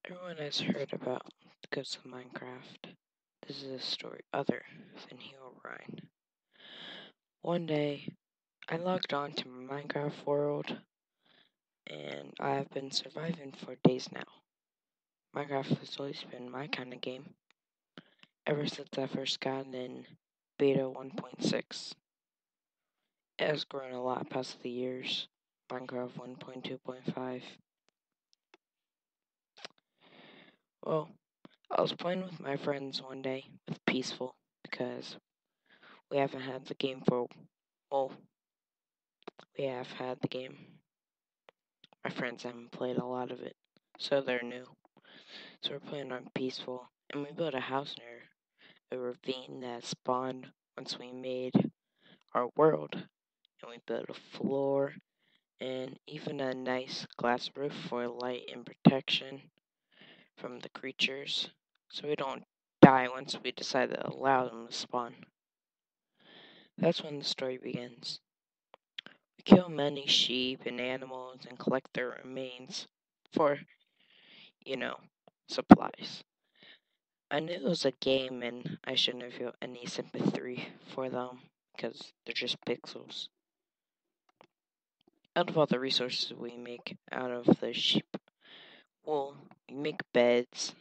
Everyone has heard about the ghosts of Minecraft. This is a story other than Herobrine. One day, I logged on to my Minecraft world, and I have been surviving for days now. Minecraft has always been my kind of game, ever since I first got in beta 1.6. It has grown a lot past the years. Minecraft 1.2.5. Well, I was playing with my friends one day with Peaceful because we haven't had the game for, well, we have had the game. My friends haven't played a lot of it, so they're new. So we're playing on Peaceful, and we built a house near a ravine that spawned once we made our world. And we built a floor and even a nice glass roof for light and protection from the creatures, so we don't die once we decide to allow them to spawn. That's when the story begins. We kill many sheep and animals and collect their remains for, supplies. I knew it was a game and I shouldn't feel any sympathy for them because they're just pixels. Out of all the resources we make out of the sheep wool, we make beds,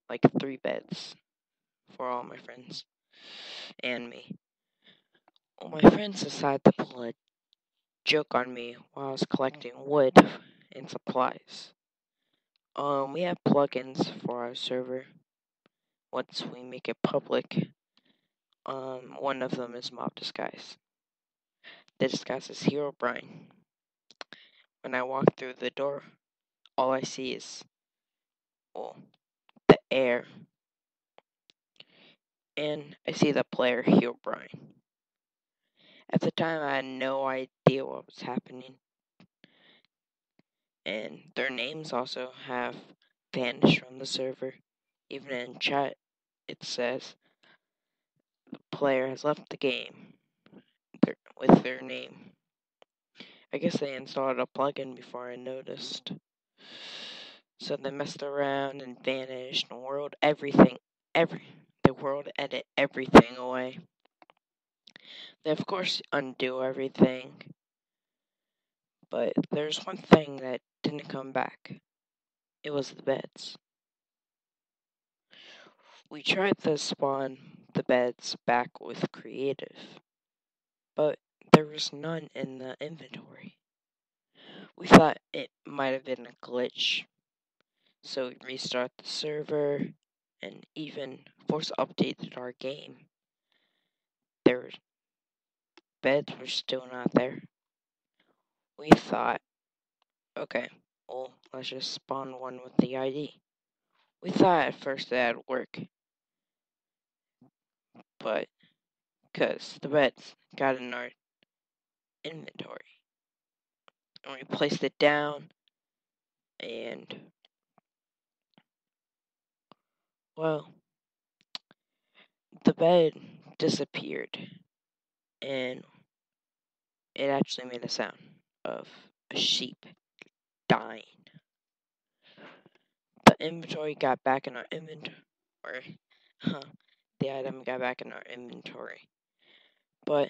like 3 beds, for all my friends and me. Well, my friends decided to pull a joke on me while I was collecting wood and supplies. We have plugins for our server. Once we make it public, one of them is Mob Disguise. The disguise is Herobrine. When I walk through the door, all I see is, the air. And I see the player Herobrine. At the time, I had no idea what was happening. And their names also have vanished from the server. Even in chat, it says the player has left the game with their name. I guess they installed a plugin before I noticed. So they messed around and vanished and the world edit everything away. They of course undo everything, but there's one thing that didn't come back. It was the beds. We tried to spawn the beds back with creative, but there was none in the inventory. We thought it might have been a glitch, so we restarted the server and even force updated our game. Their beds were still not there. We thought, okay, well, let's just spawn one with the ID. We thought at first that'd work, but because the beds got in our inventory, and we placed it down, and well, the bed disappeared, and it actually made a sound of a sheep dying. The inventory got back in our inventory, or the item got back in our inventory, but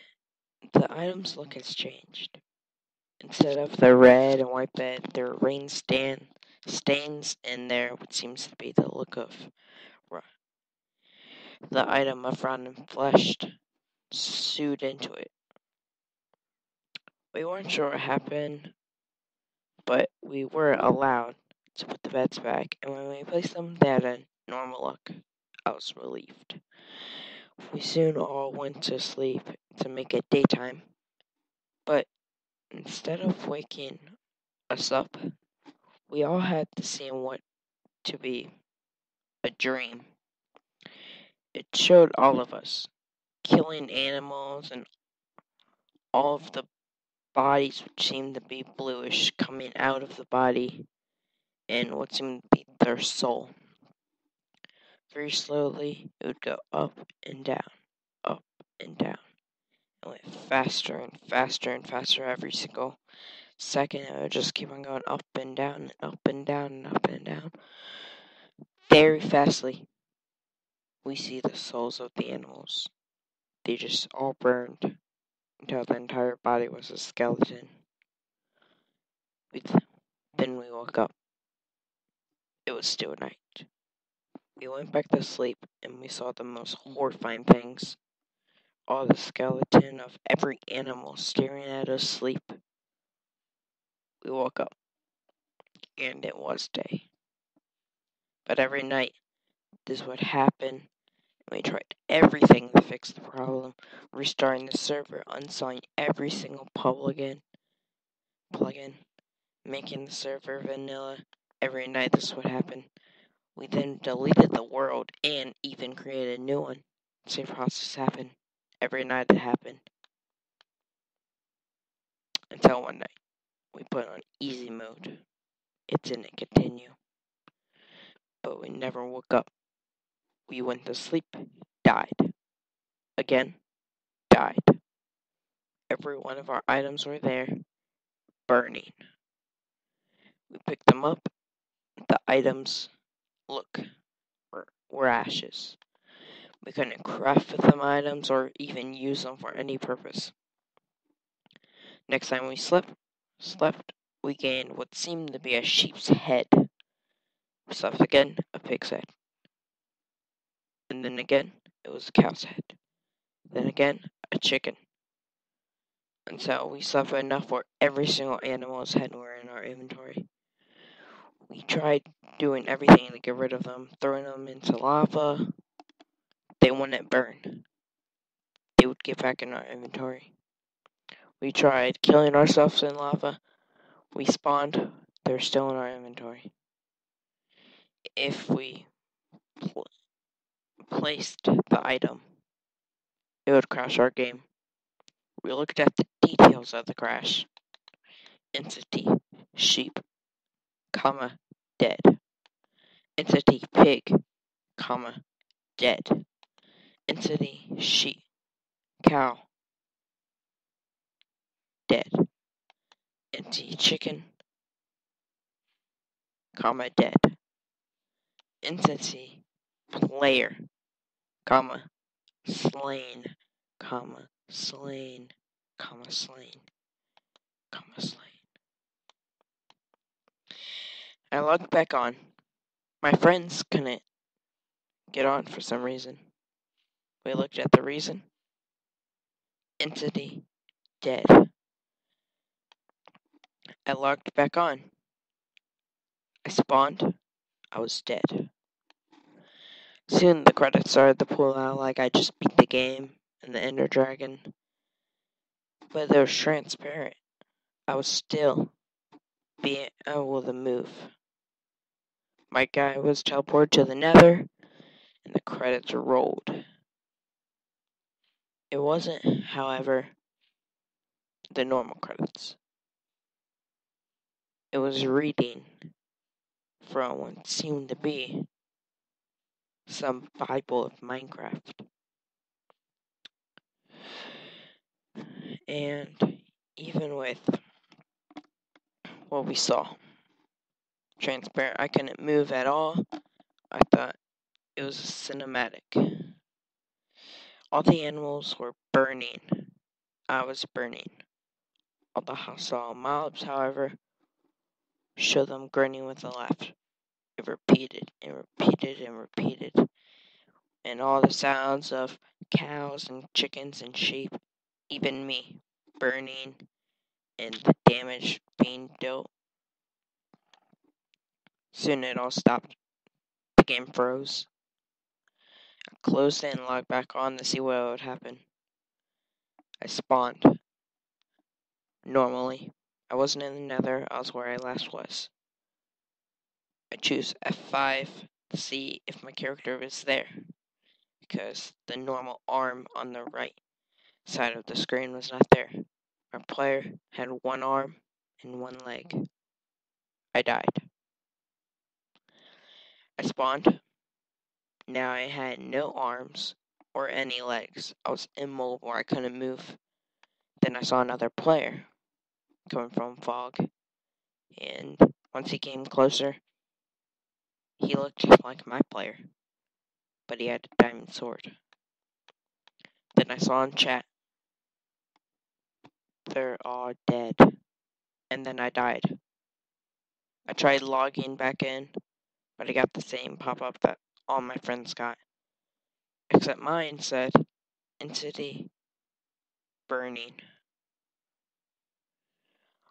the item's look has changed. Instead of the red and white bed, there are stains in there, which seems to be the look of the item of rotten flesh sewed into it. We weren't sure what happened, but we were allowed to put the beds back, and when we placed them, they had a normal look. I was relieved. We soon all went to sleep to make it daytime, but instead of waking us up, we all had to see what to be a dream. It showed all of us killing animals and all of the bodies which seemed to be bluish coming out of the body and what seemed to be their soul. Very slowly, it would go up and down, up and down. It went faster and faster and faster every single second. It would just keep on going up and down and up and down and up and down. Very fastly, we see the souls of the animals. They just all burned until the entire body was a skeleton. Then we woke up. It was still night. We went back to sleep and we saw the most horrifying things. All the skeleton of every animal staring at us sleep. We woke up and it was day. But every night this would happen. We tried everything to fix the problem, restarting the server, uninstalling every single plugin, making the server vanilla. Every night this would happen. We then deleted the world and even created a new one. Same process happened. Every night it happened. Until one night, we put on easy mode. It didn't continue. But we never woke up. We went to sleep, died. Again, died. Every one of our items were there, burning. We picked them up. The items, look, were ashes. We couldn't craft with them items or even use them for any purpose. Next time we slept, we gained what seemed to be a sheep's head. We slept again, a pig's head. And then again, it was a cow's head. Then again, a chicken. Until we slept enough where every single animal's head were in our inventory. We tried doing everything to get rid of them, throwing them into lava. They wouldn't burn. They would get back in our inventory. We tried killing ourselves in lava. We spawned. They're still in our inventory. If we placed the item, it would crash our game. We looked at the details of the crash. Entity, sheep, comma, dead. Entity, pig, comma, dead. Entity, sheep, cow, dead. Entity, chicken, comma, dead. Entity, player, comma, slain, comma, slain, comma, slain, comma, slain. I logged back on. My friends couldn't get on for some reason. We looked at the reason. Entity, dead. I logged back on. I spawned. I was dead. Soon the credits started to pull out like I just beat the game and the Ender Dragon. But it was transparent. I was still being able to move. My guy was teleported to the nether and the credits rolled. It wasn't, however, the normal credits. It was reading from what seemed to be some Bible of Minecraft. And even with what we saw, transparent, I couldn't move at all. I thought it was a cinematic. All the animals were burning. I was burning. All the hostile mobs, however, showed them grinning with a laugh. It repeated and repeated and repeated. And all the sounds of cows and chickens and sheep, even me, burning and the damage being dealt. Soon it all stopped. The game froze. I closed it and logged back on to see what would happen. I spawned. Normally. I wasn't in the nether, I was where I last was. I choose F5 to see if my character is there, because the normal arm on the right side of the screen was not there. Our player had one arm and one leg. I died. I spawned. Now I had no arms or any legs. I was immobile, I couldn't move. Then I saw another player coming from fog, and once he came closer, He looked just like my player, but he had a diamond sword. Then I saw in chat, they're all dead. And then I died. I tried logging back in, but I got the same pop-up that all my friends got. Except mine said, entity burning.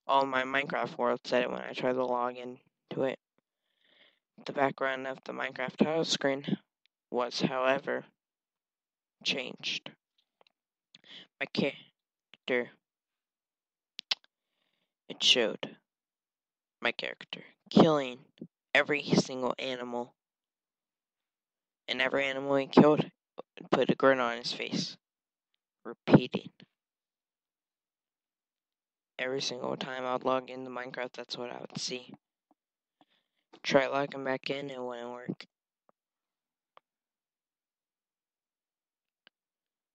All my Minecraft world said it when I tried to log into it. The background of the Minecraft title screen was, however, changed. My character, it showed my character killing every single animal, and every animal he killed would put a grin on his face, repeating. Every single time I'd log into Minecraft, that's what I would see. Try logging back in, it wouldn't work.